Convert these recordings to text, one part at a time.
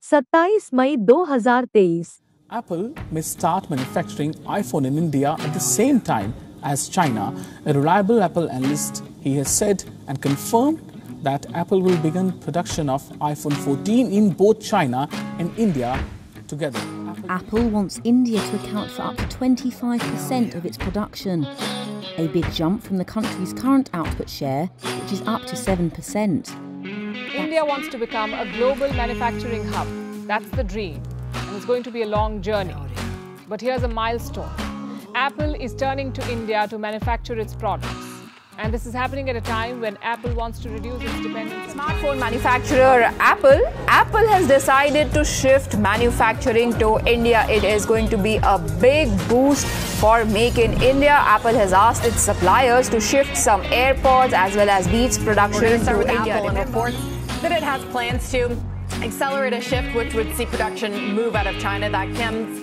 27 May 2023। Apple may start manufacturing iPhone in India at the same time as China. A reliable Apple analyst, he has said and confirmed that Apple will begin production of iPhone 14 in both China and India together. Apple wants India to account for up to 25% of its production, a big jump from the country's current output share, which is up to 7%. India wants to become a global manufacturing hub. That's the dream. And it's going to be a long journey. But here's a milestone. Apple is turning to India to manufacture its products. And this is happening at a time when Apple wants to reduce its dependence on smartphone manufacturer Apple has decided to shift manufacturing to India. It is going to be a big boost for Make in India. Apple has asked its suppliers to shift some AirPods as well as Beats production to India. Apple and reports that it has plans to accelerate a shift which would see production move out of China. That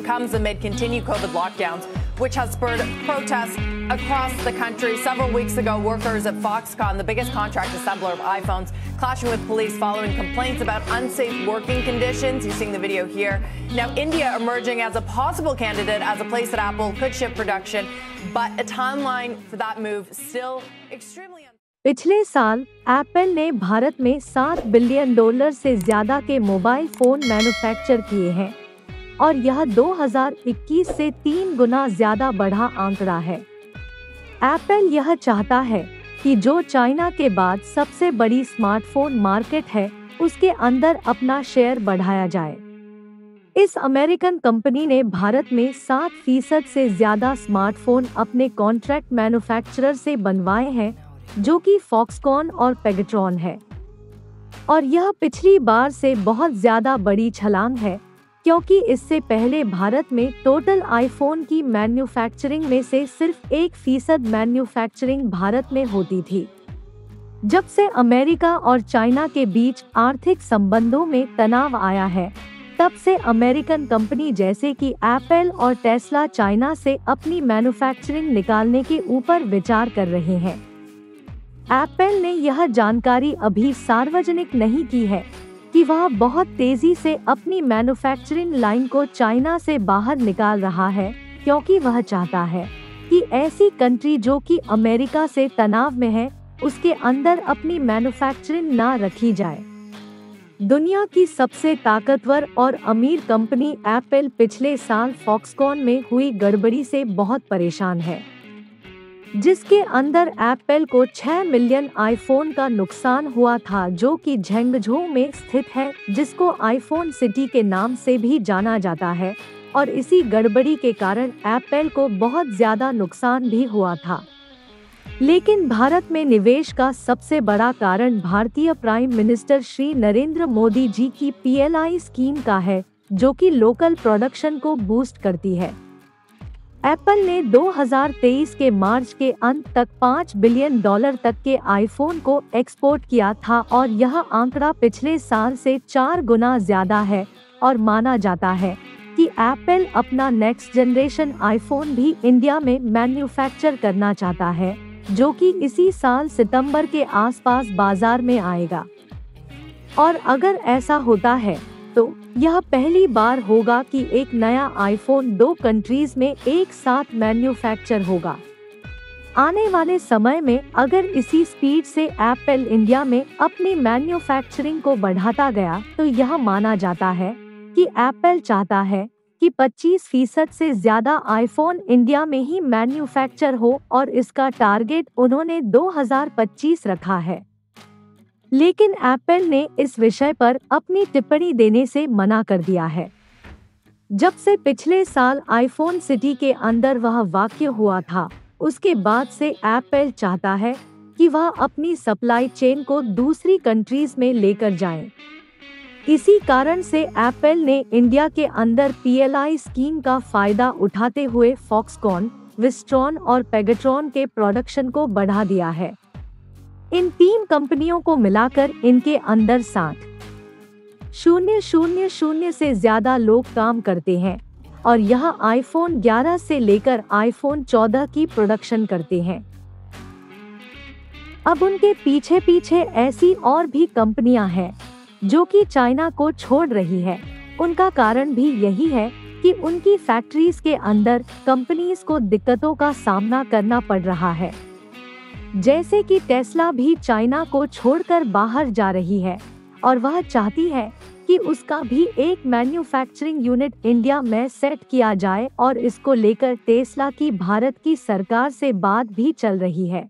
comes amid continued COVID lockdowns, which has spurred protests across the country. Several weeks ago, workers at Foxconn, the biggest contract assembler of iPhones, clashing with police following complaints about unsafe working conditions. You're seeing the video here. Now, India emerging as a possible candidate as a place that Apple could shift production, but a timeline for that move still extremely uncertain. पिछले साल Apple ने भारत में $7 billion से ज्यादा के mobile phone manufacture किए हैं और यह 2021 से 3 गुना ज्यादा बढ़ा आंकड़ा है। एप्पल यह चाहता है कि जो चाइना के बाद सबसे बड़ी स्मार्टफोन मार्केट है, उसके अंदर अपना शेयर बढ़ाया जाए। इस अमेरिकन कंपनी ने भारत में 7% से ज्यादा स्मार्टफोन अपने कॉन्ट्रैक्ट मैन्युफैक्चरर से बनवाए हैं, जो कि फॉक्सकॉन और पेगाट्रॉन है। और यह पिछली बार से बहुत ज्यादा बड़ी छलांग है, क्योंकि इससे पहले भारत में टोटल आईफोन की मैन्युफैक्चरिंग में से सिर्फ 1% मैन्युफैक्चरिंग भारत में होती थी। जब से अमेरिका और चाइना के बीच आर्थिक संबंधों में तनाव आया है, तब से अमेरिकन कंपनी जैसे कि एप्पल और टेस्ला चाइना से अपनी मैन्युफैक्चरिंग निकालने के ऊपर विचार कर रहे हैं। एप्पल ने यह जानकारी अभी सार्वजनिक नहीं की है कि वह बहुत तेजी से अपनी मैन्युफैक्चरिंग लाइन को चाइना से बाहर निकाल रहा है, क्योंकि वह चाहता है कि ऐसी कंट्री जो कि अमेरिका से तनाव में है, उसके अंदर अपनी मैन्युफैक्चरिंग ना रखी जाए। दुनिया की सबसे ताकतवर और अमीर कंपनी एप्पल पिछले साल फॉक्सकॉन में हुई गड़बड़ी से बहुत परेशान है, जिसके अंदर एप्पल को 6 मिलियन आईफोन का नुकसान हुआ था, जो कि झेंगझू में स्थित है, जिसको आईफोन सिटी के नाम से भी जाना जाता है। और इसी गड़बड़ी के कारण एप्पल को बहुत ज्यादा नुकसान भी हुआ था। लेकिन भारत में निवेश का सबसे बड़ा कारण भारतीय प्राइम मिनिस्टर श्री नरेंद्र मोदी जी की PLI स्कीम का है, जो कि लोकल प्रोडक्शन को बूस्ट करती है। एप्पल ने 2023 के मार्च के अंत तक $5 बिलियन तक के आईफोन को एक्सपोर्ट किया था और यह आंकड़ा पिछले साल से 4 गुना ज्यादा है। और माना जाता है कि एप्पल अपना नेक्स्ट जनरेशन आईफोन भी इंडिया में मैन्युफैक्चर करना चाहता है, जो कि इसी साल सितंबर के आसपास बाजार में आएगा। और अगर ऐसा होता है तो यह पहली बार होगा कि एक नया आईफोन 2 कंट्रीज में एक साथ मैन्युफैक्चर होगा। आने वाले समय में अगर इसी स्पीड से एप्पल इंडिया में अपनी मैन्युफैक्चरिंग को बढ़ाता गया, तो यह माना जाता है कि एप्पल चाहता है कि 25% से ज्यादा आईफोन इंडिया में ही मैन्युफैक्चर हो और इसका टारगेट उन्होंने 2025 रखा है। लेकिन एप्पल ने इस विषय पर अपनी टिप्पणी देने से मना कर दिया है। जब से पिछले साल आईफोन सिटी के अंदर वह वाक़या हुआ था, उसके बाद से एप्पल चाहता है कि वह अपनी सप्लाई चेन को दूसरी कंट्रीज में लेकर जाए। इसी कारण से एप्पल ने इंडिया के अंदर PLI स्कीम का फायदा उठाते हुए फॉक्सकॉन, विस्ट्रॉन और पेगाट्रॉन के प्रोडक्शन को बढ़ा दिया है। इन 3 कंपनियों को मिलाकर इनके अंदर 60,000 से ज्यादा लोग काम करते हैं और यह आईफोन 11 से लेकर आईफोन 14 की प्रोडक्शन करते हैं। अब उनके पीछे ऐसी और भी कंपनियां हैं जो कि चाइना को छोड़ रही है। उनका कारण भी यही है कि उनकी फैक्ट्रीज के अंदर कंपनीज को दिक्कतों का सामना करना पड़ रहा है। जैसे कि टेस्ला भी चाइना को छोड़कर बाहर जा रही है और वह चाहती है कि उसका भी एक मैन्युफैक्चरिंग यूनिट इंडिया में सेट किया जाए और इसको लेकर टेस्ला की भारत की सरकार से बात भी चल रही है।